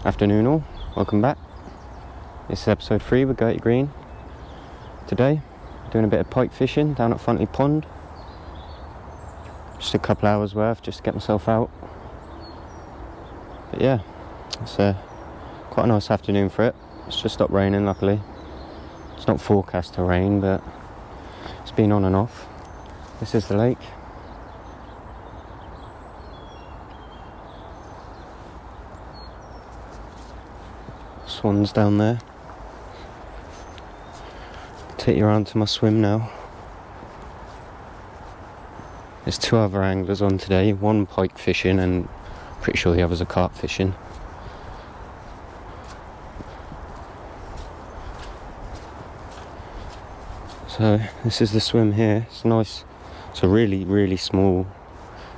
Afternoon all, welcome back. This is episode 3 with GertyGreen. Today, doing a bit of pike fishing down at Funtley Pond. Just a couple hours worth, just to get myself out. But yeah, it's quite a nice afternoon for it. It's just stopped raining, luckily. It's not forecast to rain, but it's been on and off. This is the lake. Swans down there. Take you around to my swim now. There's 2 other anglers on today, one pike fishing and pretty sure the others are carp fishing. So this is the swim here. It's nice. It's a really small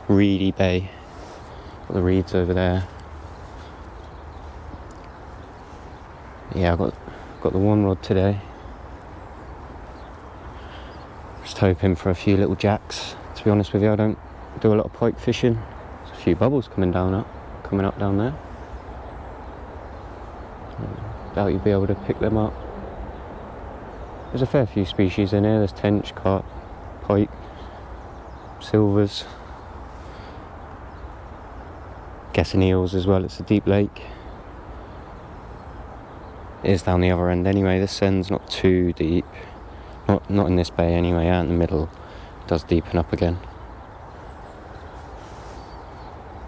reedy bay. Got the reeds over there. Yeah, I've got the one rod today. Just hoping for a few little jacks. To be honest with you, I don't do a lot of pike fishing. There's a few bubbles coming up down there. Doubt you'll be able to pick them up. There's a fair few species in here. There's tench, carp, pike, silvers. Guessing eels as well. It's a deep lake. It is down the other end anyway. This end's not too deep. Not in this bay anyway. Out in the middle it does deepen up again.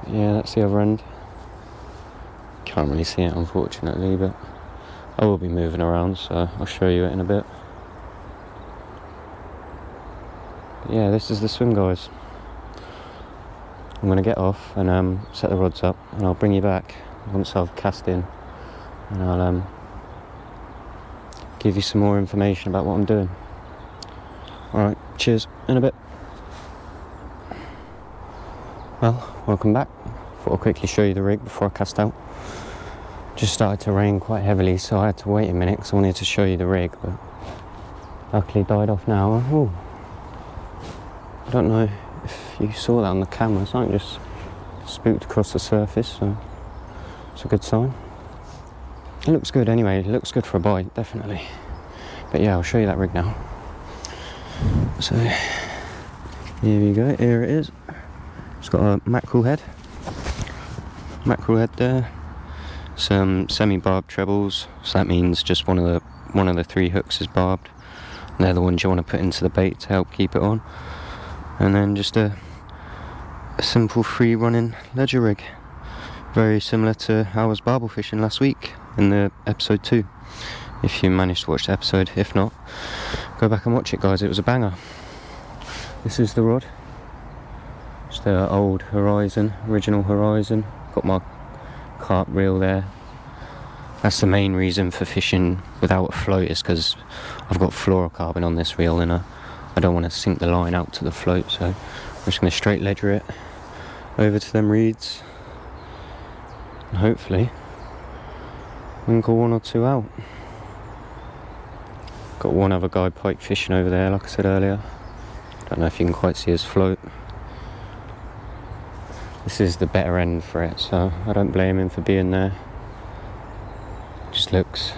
Yeah, that's the other end. Can't really see it unfortunately, but I will be moving around, so I'll show you it in a bit. But yeah, this is the swim, guys. I'm going to get off and set the rods up, and I'll bring you back once I've cast in, and I'll give you some more information about what I'm doing. Alright, cheers, in a bit. Well, welcome back. Thought I'll quickly show you the rig before I cast out. Just started to rain quite heavily, so I had to wait a minute because I wanted to show you the rig, but luckily died off now. Ooh. I don't know if you saw that on the camera, something just spooked across the surface, so it's a good sign. It looks good anyway, it looks good for a bite, definitely. But yeah, I'll show you that rig now. So, here we go, here it is. It's got a mackerel head there. Some semi-barbed trebles, so that means just one of the 3 hooks is barbed. And they're the ones you want to put into the bait to help keep it on. And then just a simple free running ledger rig. Very similar to how I was barbel fishing last week in the episode 2. If you managed to watch the episode, if not, go back and watch it, guys. It was a banger. This is the rod. Just the old Horizon, original Horizon. Got my carp reel there. That's the main reason for fishing without a float, is because I've got fluorocarbon on this reel and I don't want to sink the line out to the float, so I'm just going to straight ledger it over to them reeds. And hopefully winkle 1 or 2 out. Got one other guy pike fishing over there, like I said earlier. Don't know if you can quite see his float. This is the better end for it, so I don't blame him for being there. Just looks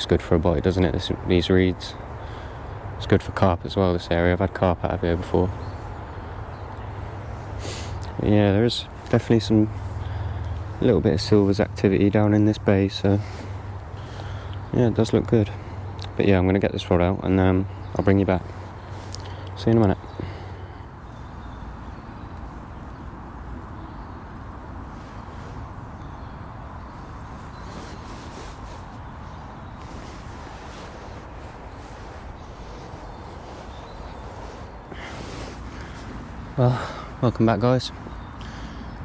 good for a bite, doesn't it? These reeds. It's good for carp as well, this area. I've had carp out of here before. But yeah, there is definitely a little bit of silvers activity down in this bay, so yeah, it does look good. But yeah, I'm going to get this rod out and I'll bring you back. See you in a minute. Well, welcome back, guys.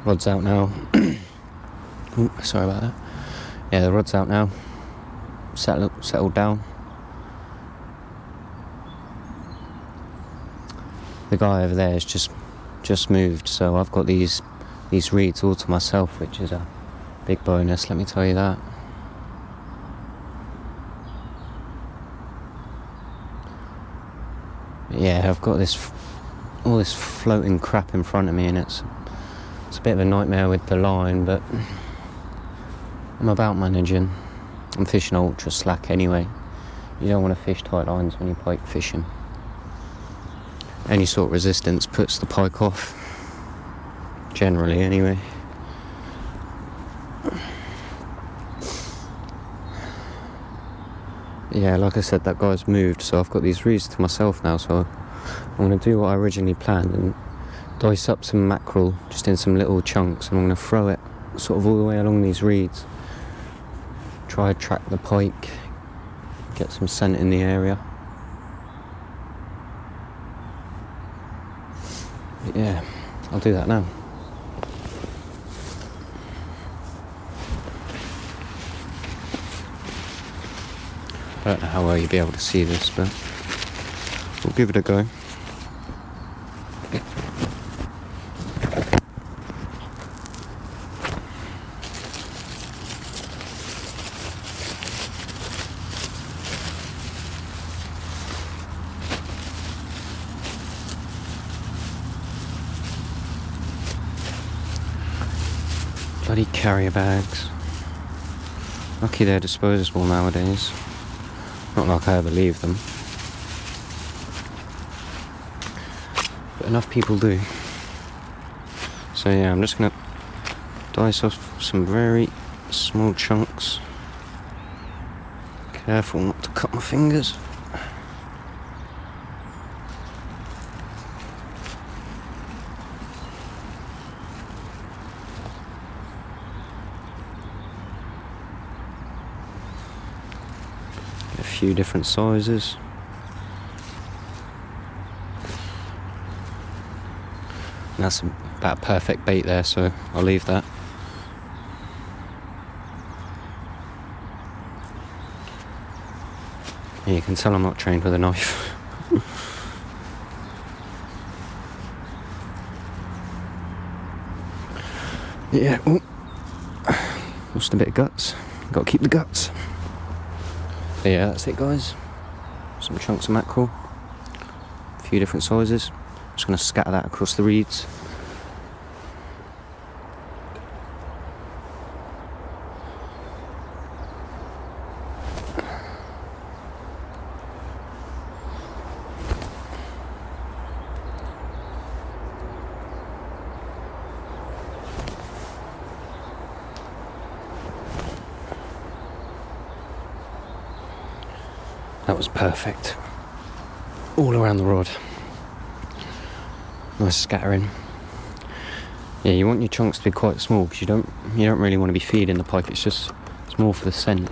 Rod's out now. Ooh, sorry about that. Yeah, the rod's out now. Settled down. The guy over there has just moved, so I've got these reeds all to myself, which is a big bonus, let me tell you that. But yeah, I've got all this floating crap in front of me, and it's a bit of a nightmare with the line, but I'm about managing. I'm fishing ultra slack anyway. You don't want to fish tight lines when you're pike fishing. Any sort of resistance puts the pike off. Generally anyway. Yeah, like I said, that guy's moved, so I've got these reeds to myself now, so I'm going to do what I originally planned and dice up some mackerel just in some little chunks, and I'm going to throw it sort of all the way along these reeds. Try to track the pike, get some scent in the area. But yeah, I'll do that now. I don't know how well you'll be able to see this, but we'll give it a go. Bloody carrier bags. Lucky they're disposable nowadays. Not like I ever leave them. But enough people do. So yeah, I'm just going to dice off some very small chunks. Careful not to cut my fingers. A few different sizes. And that's about a perfect bait there, so I'll leave that. Yeah, you can tell I'm not trained with a knife. Yeah, ooh. Lost a bit of guts. Got to keep the guts. But yeah, that's it, guys. Some chunks of mackerel, a few different sizes. Just going to scatter that across the reeds. That was perfect. All around the rod. Nice scattering. Yeah, you want your chunks to be quite small because you don't really want to be feeding the pike. It's more for the scent.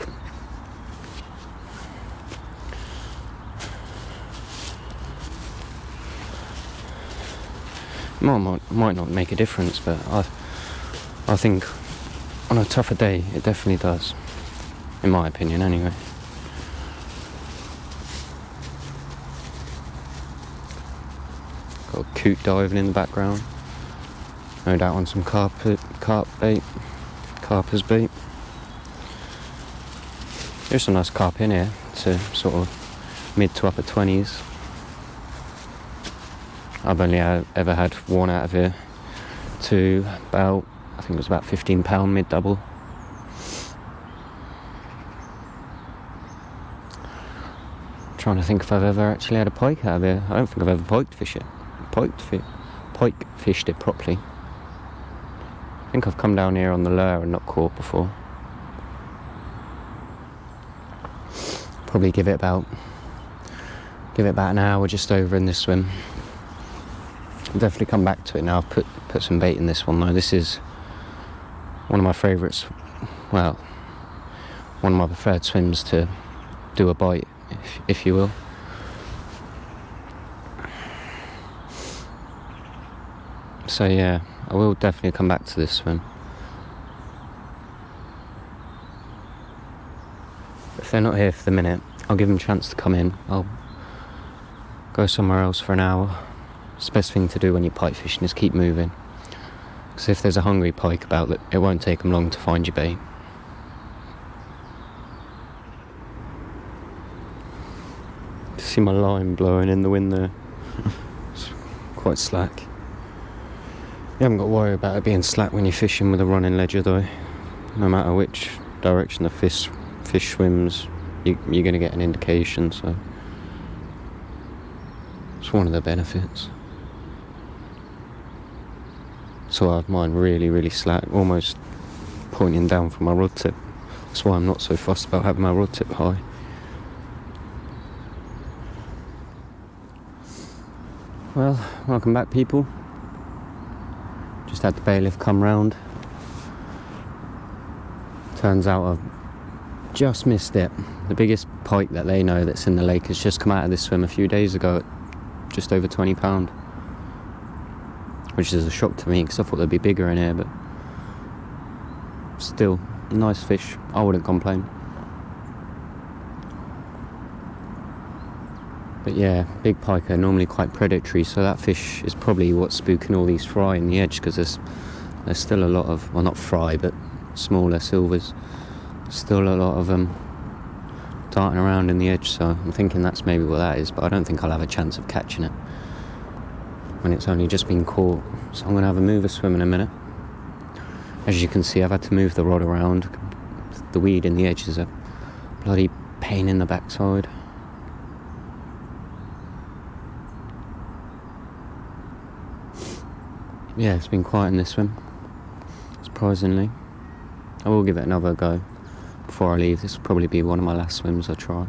Might not make a difference, but I think on a tougher day it definitely does. In my opinion, anyway. Got a coot diving in the background. No doubt on some carper's bait. There's some nice carp in here to sort of mid to upper 20s. I've only ever had one out of here to about, I think it was about £15 mid double. Trying to think if I've ever actually had a pike out of here. I don't think I've ever pike fished it properly. I think I've come down here on the lure and not caught before. Probably give it about an hour just over in this swim. I'll definitely come back to it now. I've put some bait in this one though. This is one of my favourites. Well, one of my preferred swims to do a bite, if you will. So yeah, I will definitely come back to this swim. If they're not here for the minute, I'll give them a chance to come in. I'll go somewhere else for an hour. It's the best thing to do when you're pike fishing is keep moving. Because if there's a hungry pike about, it won't take them long to find your bait. See my line blowing in the wind there. It's quite slack. You haven't got to worry about it being slack when you're fishing with a running ledger though. No matter which direction the fish swims, you're going to get an indication, so it's one of the benefits. So I have mine really, really slack, almost pointing down from my rod tip. That's why I'm not so fussed about having my rod tip high. Well, welcome back, people. Just had the bailiff come round. Turns out I've just missed it. The biggest pike that they know that's in the lake has just come out of this swim a few days ago at just over 20 pound. Which is a shock to me because I thought they'd be bigger in here, but still, nice fish. I wouldn't complain. But yeah, big pike are normally quite predatory, so that fish is probably what's spooking all these fry in the edge, because there's still a lot of, well, not fry, but smaller silvers. Still a lot of them darting around in the edge, so I'm thinking that's maybe what that is, but I don't think I'll have a chance of catching it when it's only just been caught. So I'm going to have a move a swim in a minute. As you can see, I've had to move the rod around. The weed in the edge is a bloody pain in the backside. Yeah, it's been quiet in this swim, surprisingly. I will give it another go before I leave. This will probably be one of my last swims I try.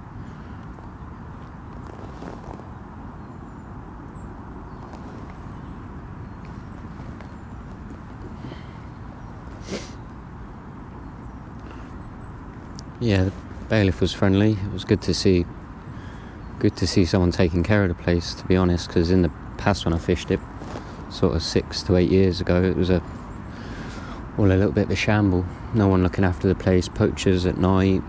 Yeah, the bailiff was friendly. It was good to see someone taking care of the place, to be honest, because in the past when I fished it, sort of 6 to 8 years ago, it was all a little bit of a shamble. No one looking after the place, poachers at night,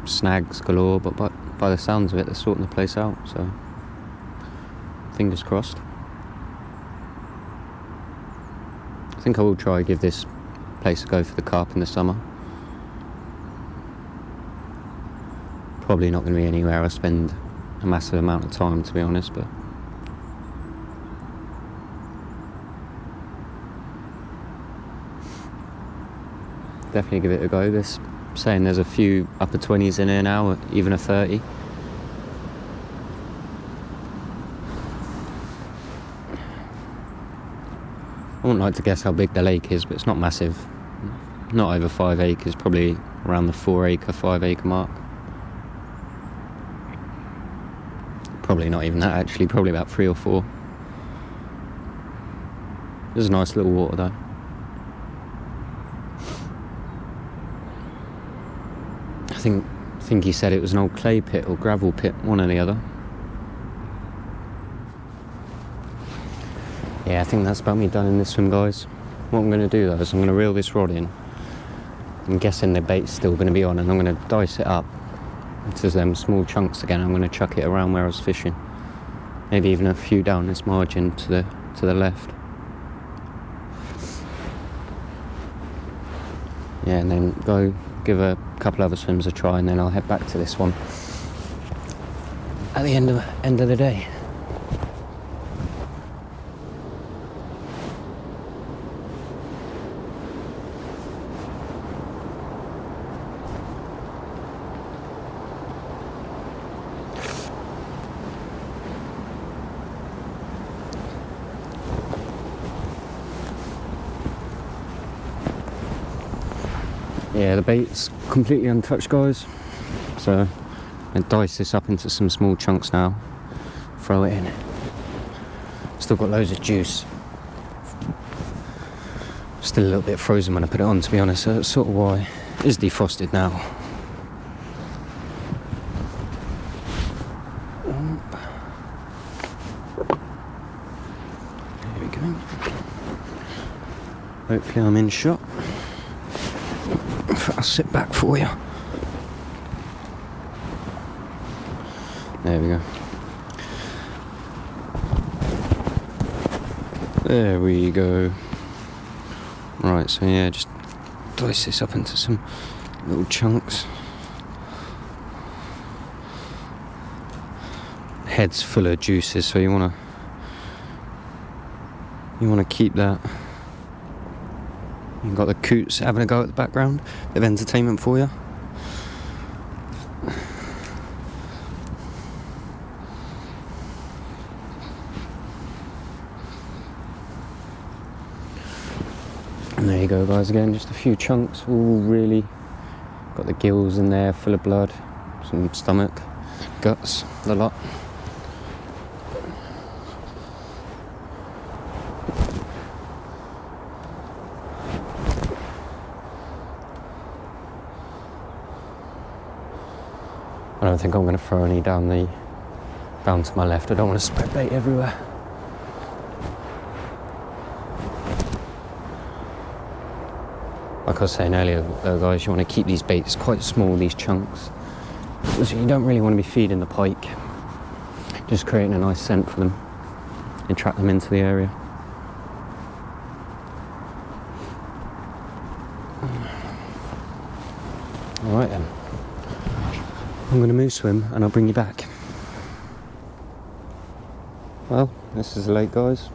snags galore, but by the sounds of it, they're sorting the place out, so fingers crossed. I think I will try and give this place a go for the carp in the summer. Probably not going to be anywhere I spend a massive amount of time, to be honest, but definitely give it a go. This saying there's a few upper 20s in here now, or even a 30. I wouldn't like to guess how big the lake is, but it's not massive. Not over 5 acres, probably around the 4 acre, 5 acre mark. Probably not even that, actually, probably about 3 or 4. There's a nice little water though. I think he said it was an old clay pit or gravel pit, one or the other. Yeah, I think that's about me done in this swim, guys. What I'm going to do though is I'm going to reel this rod in. I'm guessing the bait's still going to be on, and I'm going to dice it up into them small chunks again. I'm going to chuck it around where I was fishing, maybe even a few down this margin to the left. Yeah, and then go give a couple other swims a try, and then I'll head back to this one at the end of the day. Yeah, the bait's completely untouched, guys, so I dice this up into some small chunks now, throw it in. Still got loads of juice. Still a little bit frozen when I put it on, to be honest, so that's sort of why. It is defrosted now. There we go. Hopefully I'm in shot. I'll sit back for you. There we go. There we go. Right, so yeah, just dice this up into some little chunks. Head's full of juices, so you wanna keep that You've got the coots having a go at the background. Bit of entertainment for you. And there you go, guys, again, just a few chunks, all really got the gills in there full of blood, some stomach, guts, the lot. I don't think I'm going to throw any down to my left. I don't want to spread bait everywhere. Like I was saying earlier, though, guys, you want to keep these baits quite small, these chunks. So you don't really want to be feeding the pike. Just creating a nice scent for them. Attract them into the area. Alright then. I'm going to move swim and I'll bring you back. Well, this is the lake, guys.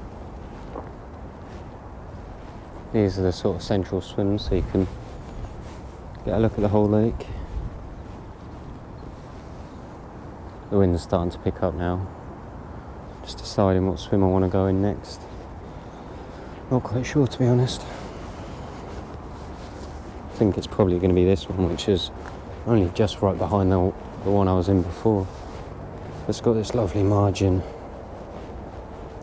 These are the sort of central swims, so you can get a look at the whole lake. The wind's starting to pick up now. Just deciding what swim I want to go in next. Not quite sure, to be honest. I think it's probably going to be this one, which is only just right behind the one I was in before. It's got this lovely margin.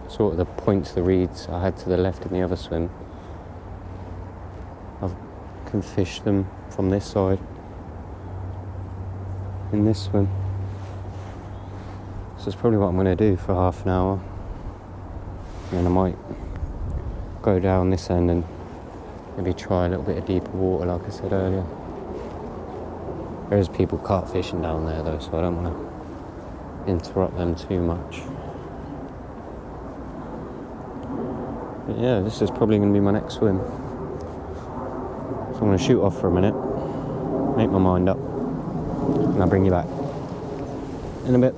Sort of the point to the reeds I had to the left in the other swim. I can fish them from this side in this swim. So it's probably what I'm going to do for half an hour. And I might go down this end and maybe try a little bit of deeper water, like I said earlier. There's people carp fishing down there though, so I don't want to interrupt them too much. But yeah, this is probably going to be my next swim. So I'm going to shoot off for a minute, make my mind up, and I'll bring you back in a bit.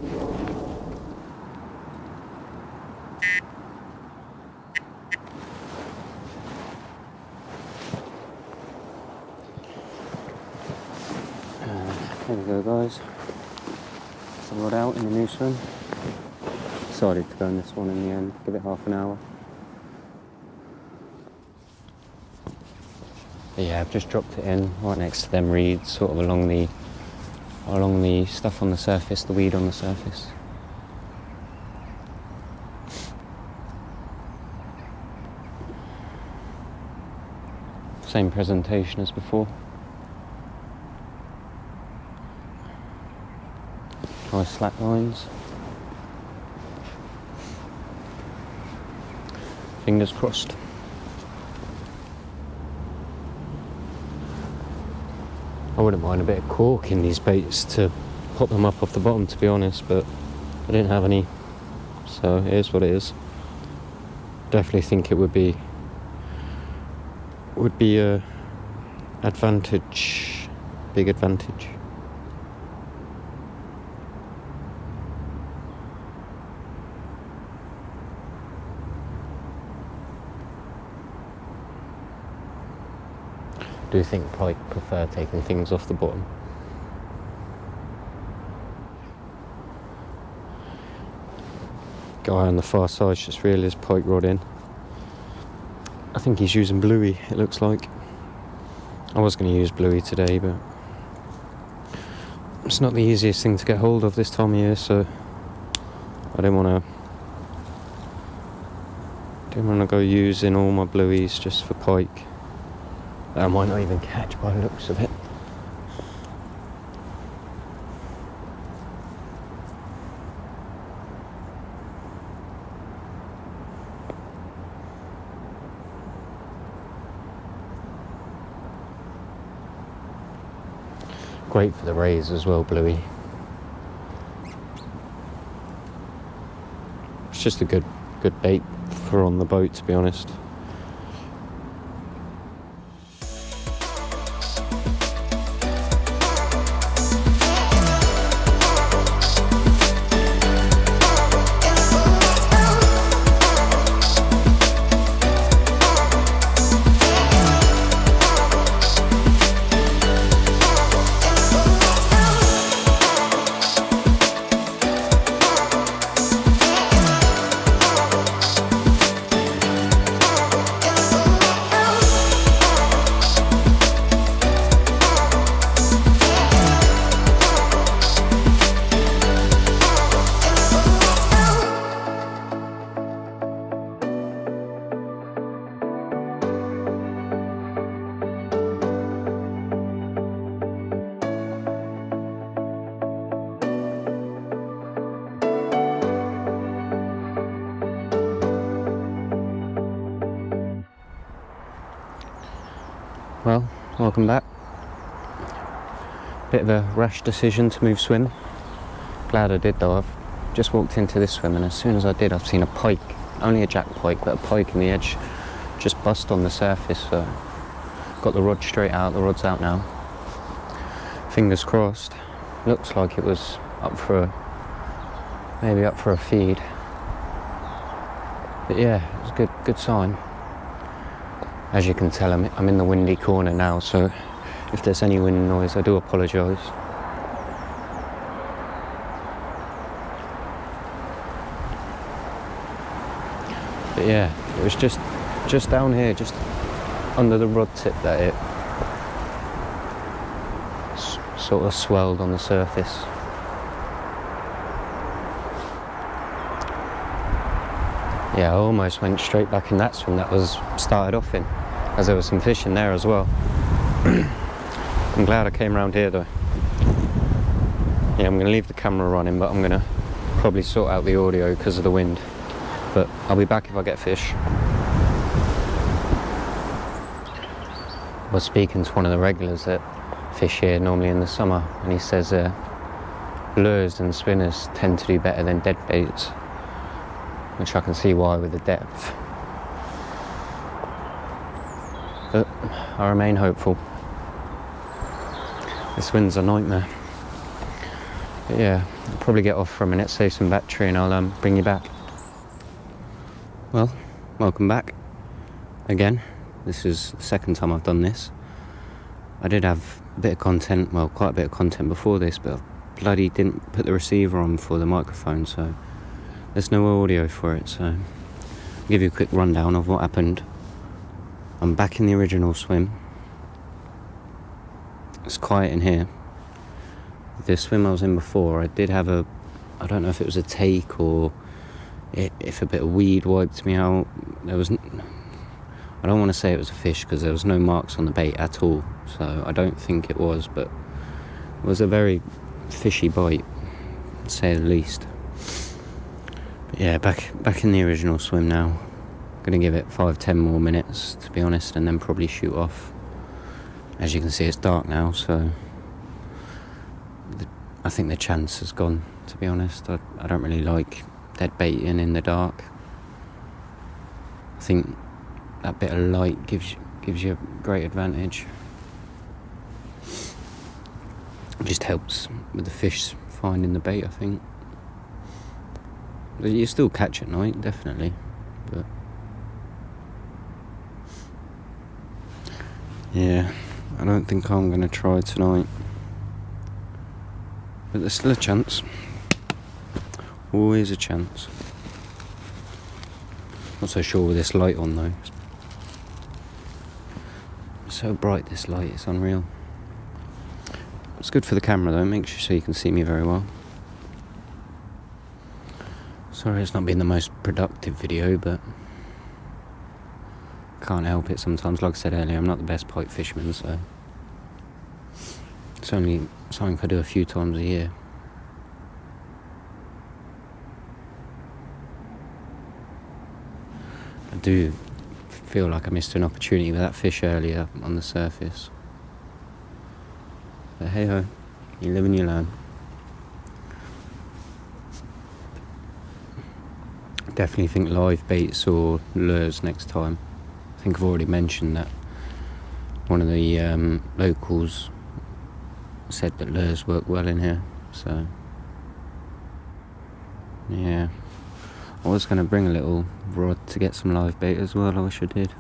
There we go, guys. It's a rod out in the new swim. Decided to go in this one in the end, give it half an hour. But yeah, I've just dropped it in right next to them reeds, sort of along the stuff on the surface, the weed on the surface. Same presentation as before. Nice slack lines. Fingers crossed. I wouldn't mind a bit of cork in these baits to pop them up off the bottom, to be honest, but I didn't have any, so it is what it is. Definitely think it would be a advantage, big advantage. I do think Pike prefer taking things off the bottom. Guy on the far side's just reeled his pike rod in. I think he's using bluey, it looks like. I was going to use bluey today, but it's not the easiest thing to get hold of this time of year, so I didn't want to go using all my blueys just for pike. I might not even catch by the looks of it. Great for the rays as well, bluey. It's just a good bait for on the boat, to be honest. Well, welcome back. Bit of a rash decision to move swim. Glad I did though. I've just walked into this swim and as soon as I did I've seen a pike. Only a jack pike, but a pike in the edge just bust on the surface, so got the rod straight out. The rod's out now. Fingers crossed. Looks like it was maybe up for a feed. But yeah, it was a good sign. As you can tell, I'm in the windy corner now, so if there's any wind noise, I do apologise. But yeah, it was just down here, just under the rod tip that it sort of swelled on the surface. Yeah, I almost went straight back in that swim that was started off in, as there was some fish in there as well. I'm glad I came around here though. Yeah, I'm going to leave the camera running, but I'm going to probably sort out the audio because of the wind. But I'll be back if I get fish. I was speaking to one of the regulars that fish here normally in the summer, and he says lures and spinners tend to do better than dead baits, which I can see why with the depth. But I remain hopeful. This wind's a nightmare. But yeah, I'll probably get off for a minute, save some battery, and I'll bring you back. Well, welcome back again. This is the second time I've done this. I did have a bit of content, well, quite a bit of content before this, but I bloody didn't put the receiver on for the microphone, so there's no audio for it. So I'll give you a quick rundown of what happened. I'm back in the original swim. It's quiet in here. The swim I was in before, I did have I don't know if it was a take or if a bit of weed wiped me out. I don't want to say it was a fish because there was no marks on the bait at all, so I don't think it was, but it was a very fishy bite, to say the least. But yeah, back in the original swim now. Gonna give it 5-10 more minutes, to be honest, and then probably shoot off. As you can see, it's dark now, so I think the chance has gone, to be honest. I don't really like dead baiting in the dark. I think that bit of light gives you a great advantage. It just helps with the fish finding the bait, I think. But you still catch at night, definitely. But yeah, I don't think I'm going to try tonight. But there's still a chance. Always a chance. Not so sure with this light on though. It's so bright, this light, it's unreal. It's good for the camera though, makes sure so you can see me very well. Sorry it's not been the most productive video, but can't help it sometimes. Like I said earlier, I'm not the best pike fisherman, so it's only something I do a few times a year. I do feel like I missed an opportunity with that fish earlier on the surface. But hey ho, you live and you learn. Definitely think live baits or lures next time. I think I've already mentioned that one of the locals said that lures work well in here, so yeah. I was going to bring a little rod to get some live bait as well, I wish I did.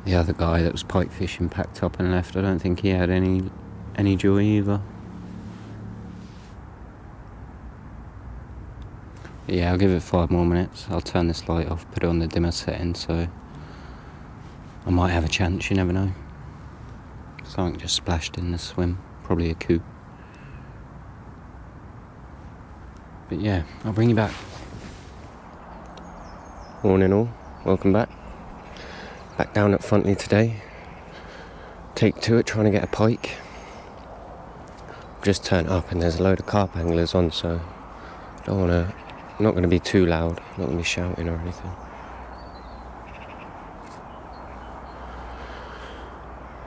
The other guy that was pike fishing packed up and left. I don't think he had any joy either. But yeah, I'll give it 5 more minutes. I'll turn this light off, put it on the dimmer setting, so I might have a chance, you never know. Something just splashed in the swim, probably a coup. But yeah, I'll bring you back. Morning all, welcome back. Back down at Funtley today. Take 2 at trying to get a pike. Just turned up and there's a load of carp anglers on, so I'm not going to be too loud, I'm not going to be shouting or anything.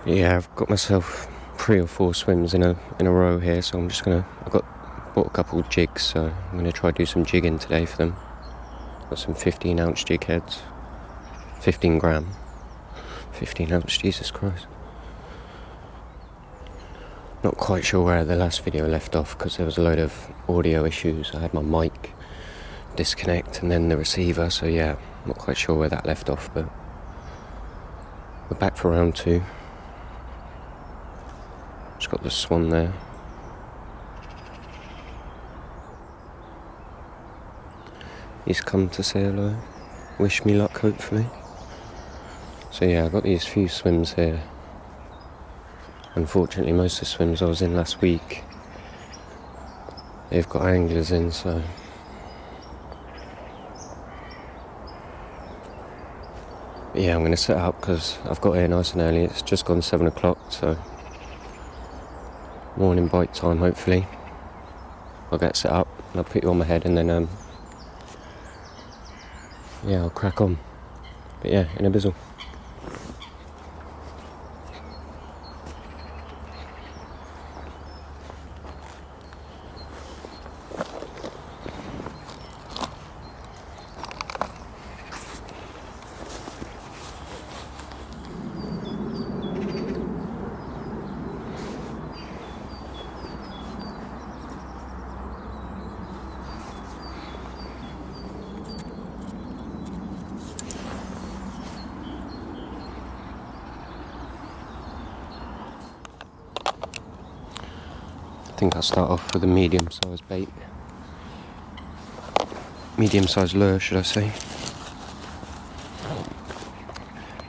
But yeah, I've got myself 3 or 4 swims in a row here, so I'm just bought a couple of jigs, so I'm going to try to do some jigging today for them. Got some 15-ounce jig heads, 15 gram, 15 ounce, Jesus Christ. Not quite sure where the last video left off because there was a load of audio issues. I had my mic disconnect and then the receiver, so yeah, not quite sure where that left off, but we're back for round 2. Just got the swan there. He's come to say hello, wish me luck hopefully. So yeah, I've got these few swims here. Unfortunately, most of the swims I was in last week, they've got anglers in, so but yeah, I'm going to set up because I've got here nice and early. It's just gone 7 o'clock, so morning bite time hopefully. I'll get set up and I'll put you on my head and then yeah, I'll crack on. But yeah, in a bizzle. I think I'll start off with a medium-sized bait. Medium-sized lure, should I say.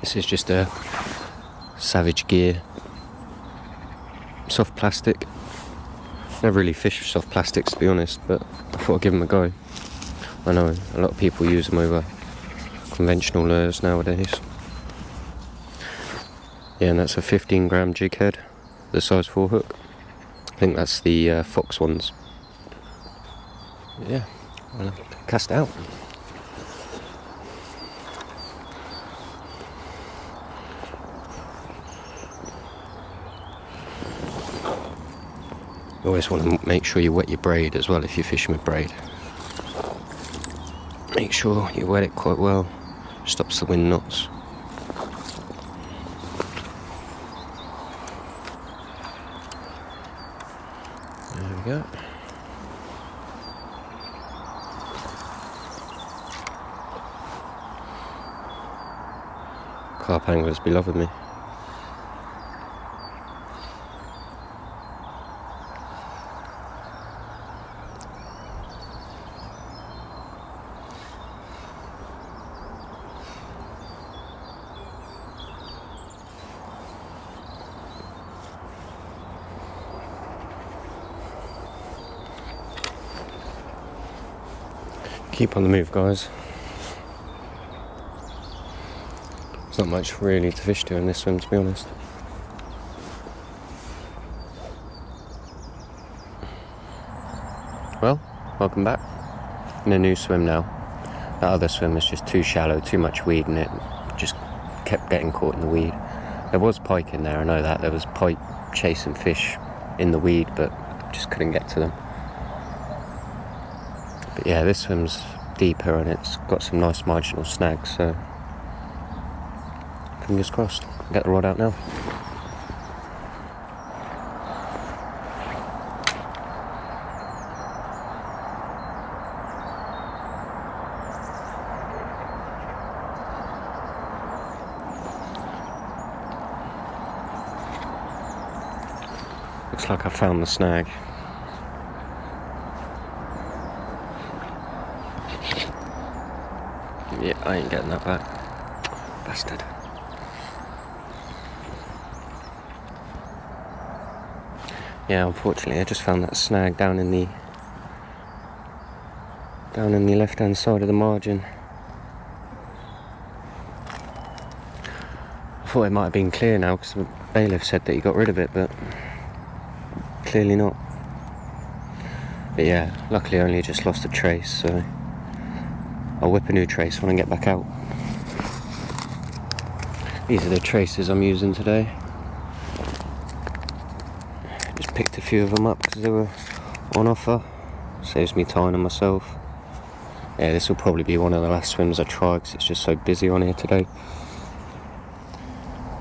This is just a Savage Gear soft plastic. Never really fished with soft plastics, to be honest, but I thought I'd give them a go. I know a lot of people use them over conventional lures nowadays. Yeah, and that's a 15 gram jig head, the size 4 hook. I think that's the Fox ones. Yeah, I'll cast out. You always want to make sure you wet your braid as well if you're fishing with braid. Make sure you wet it quite well, stops the wind knots. There we go. Carp anglers be loving me. Keep on the move, guys. There's not much really to fish to in this swim, to be honest. Well, welcome back. In a new swim now. That other swim was just too shallow, too much weed in it. Just kept getting caught in the weed. There was pike in there, I know that. There was pike chasing fish in the weed, but just couldn't get to them. But yeah, this swim's deeper and it's got some nice marginal snags, so fingers crossed. Get the rod out now. Looks like I found the snag. Yeah, I ain't getting that back. Bastard. Yeah, unfortunately I just found that snag down in the left hand side of the margin. I thought it might have been clear now because the bailiff said that he got rid of it, but clearly not. But yeah, luckily I only just lost a trace, so I'll whip a new trace when I get back out. These are the traces I'm using today. Just picked a few of them up because they were on offer. Saves me tying them myself. Yeah, this will probably be one of the last swims I try because it's just so busy on here today.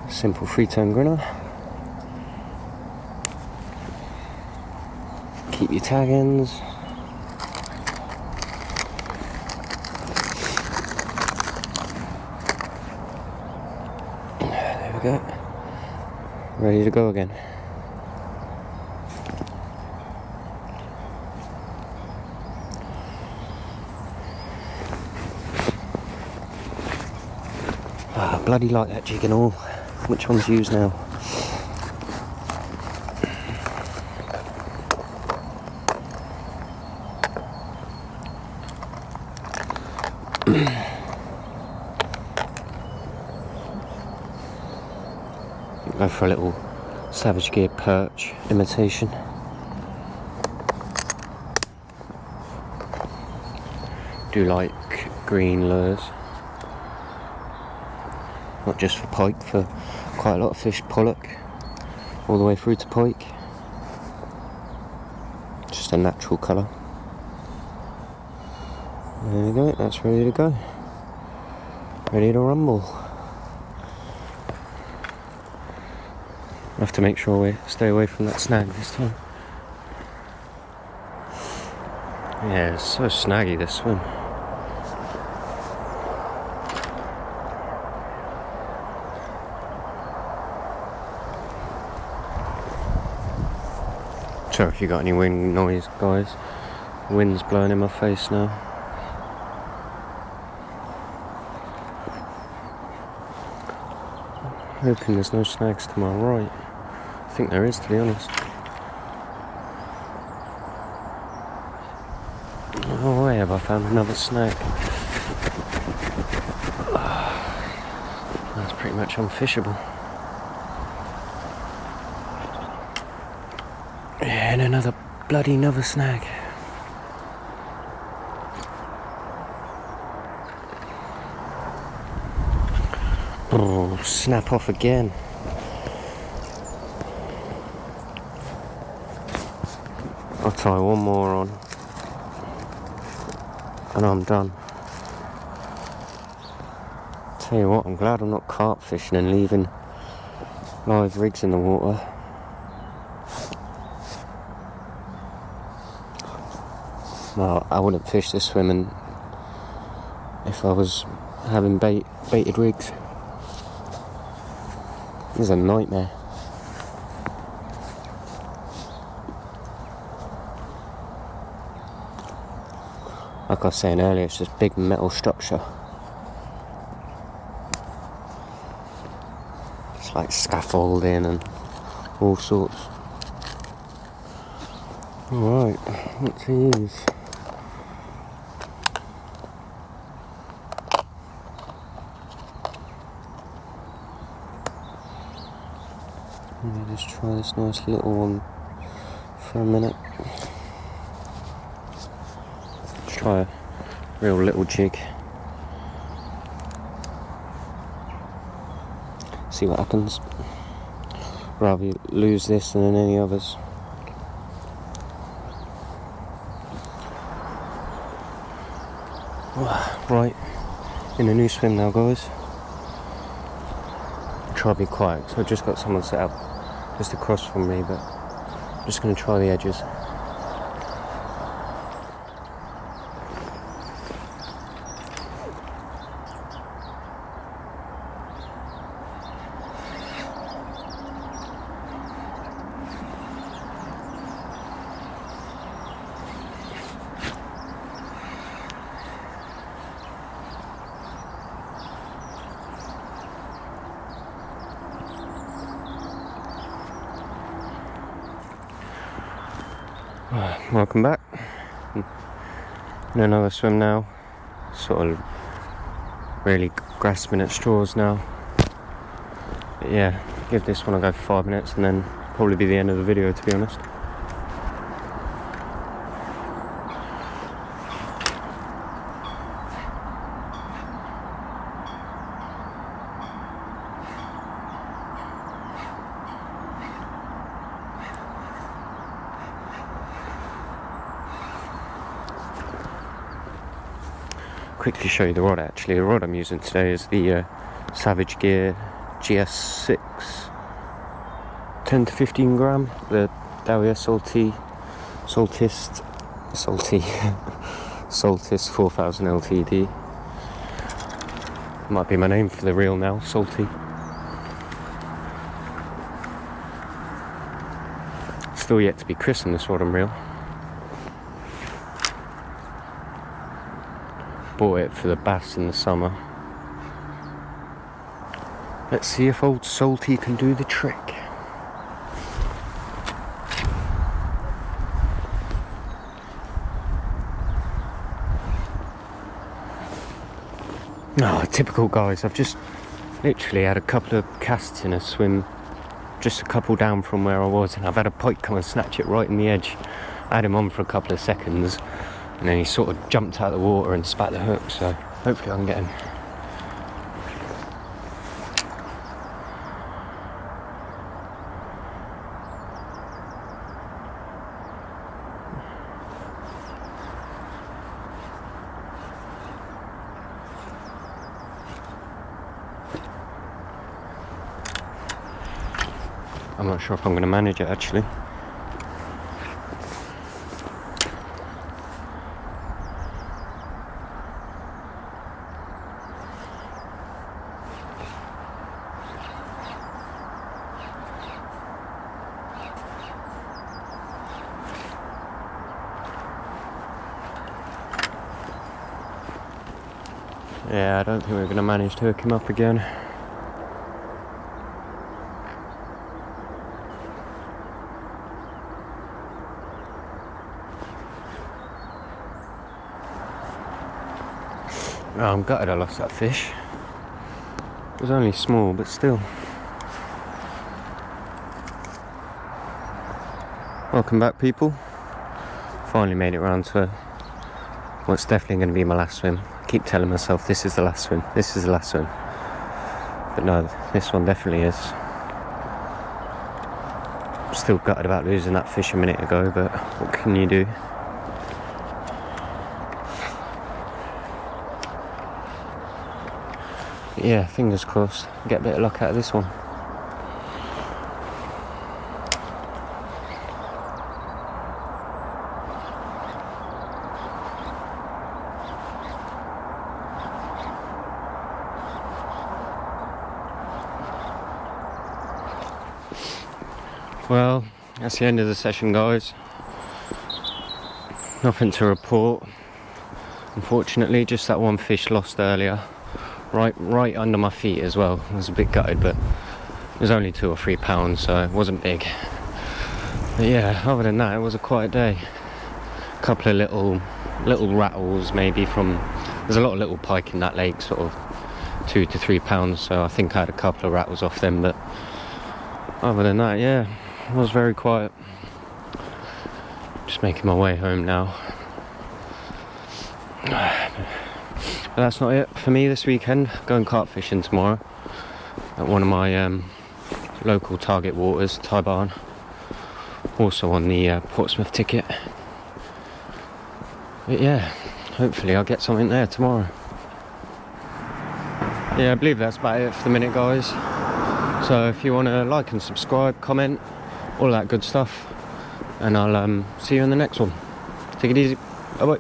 Simple 3-turn grinner. Keep your tag ends. There we go. Ready to go again. Ah, bloody like that jig and all. Which one's used now? Go for a little Savage Gear perch imitation. Do like green lures. Not just for pike, for quite a lot of fish, pollock, all the way through to pike. Just a natural colour. There we go, that's ready to go. Ready to rumble. I have to make sure we stay away from that snag this time. Yeah, it's so snaggy this swim. Sorry if you got any wind noise, guys. Wind's blowing in my face now. Hoping there's no snags to my right. I think there is, to be honest. No way have I found another snag. That's pretty much unfishable. Yeah, and another snag. Oh, snap off again. I'll tie one more on and I'm done. Tell you what, I'm glad I'm not carp fishing and leaving live rigs in the water. No, I wouldn't fish this swimming if I was having baited rigs. This is a nightmare. Like I was saying earlier, it's just big metal structure. It's like scaffolding and all sorts. Alright, what to use? Let me just try this nice little one for a minute. Let's try a real little jig. See what happens. Rather lose this than any others. Right, in a new swim now, guys. Try to be quiet, so I've just got someone set up just across from me, but I'm just going to try the edges. Welcome back. In another swim now. Sort of really grasping at straws now. But yeah, give this one a go for 5 minutes and then probably be the end of the video, to be honest. quickly show you the rod actually. The rod I'm using today is the Savage Gear GS6 10 to 15 gram, the Dahlia Saltist 4000 LTD. Might be my name for the reel now, Salty. Still yet to be christened, this rod and reel. Bought it for the bass in the summer. Let's see if old Salty can do the trick. Oh, typical guys. I've just literally had a couple of casts in a swim, just a couple down from where I was, and I've had a pike come and snatch it right in the edge. I had him on for a couple of seconds, and then he sort of jumped out of the water and spat the hook, so hopefully I can get him. I'm not sure if I'm going to manage it actually. Yeah, I don't think we're going to manage to hook him up again. Oh, I'm gutted I lost that fish. It was only small, but still. Welcome back, people. Finally made it round to what's definitely going to be my last swim. I keep telling myself this is the last swim, this is the last swim. But no, this one definitely is. I'm still gutted about losing that fish a minute ago, but what can you do? Yeah, fingers crossed, get a bit of luck out of this one. Well, that's the end of the session, guys. Nothing to report, unfortunately. Just that one fish lost earlier. Right under my feet as well. I was a bit gutted, but it was only 2 or 3 pounds, so it wasn't big. But yeah, other than that, it was a quiet day. A couple of little rattles, maybe from. There's a lot of little pike in that lake, sort of 2 to 3 pounds. So I think I had a couple of rattles off them, but other than that, yeah, it was very quiet. Just making my way home now. But that's not it for me this weekend. Going carp fishing tomorrow at one of my local target waters, Ty Barn. Also on the Portsmouth ticket. But yeah, hopefully I'll get something there tomorrow. Yeah, I believe that's about it for the minute, guys. So if you want to like and subscribe, comment, all that good stuff, and I'll see you in the next one. Take it easy. Bye bye.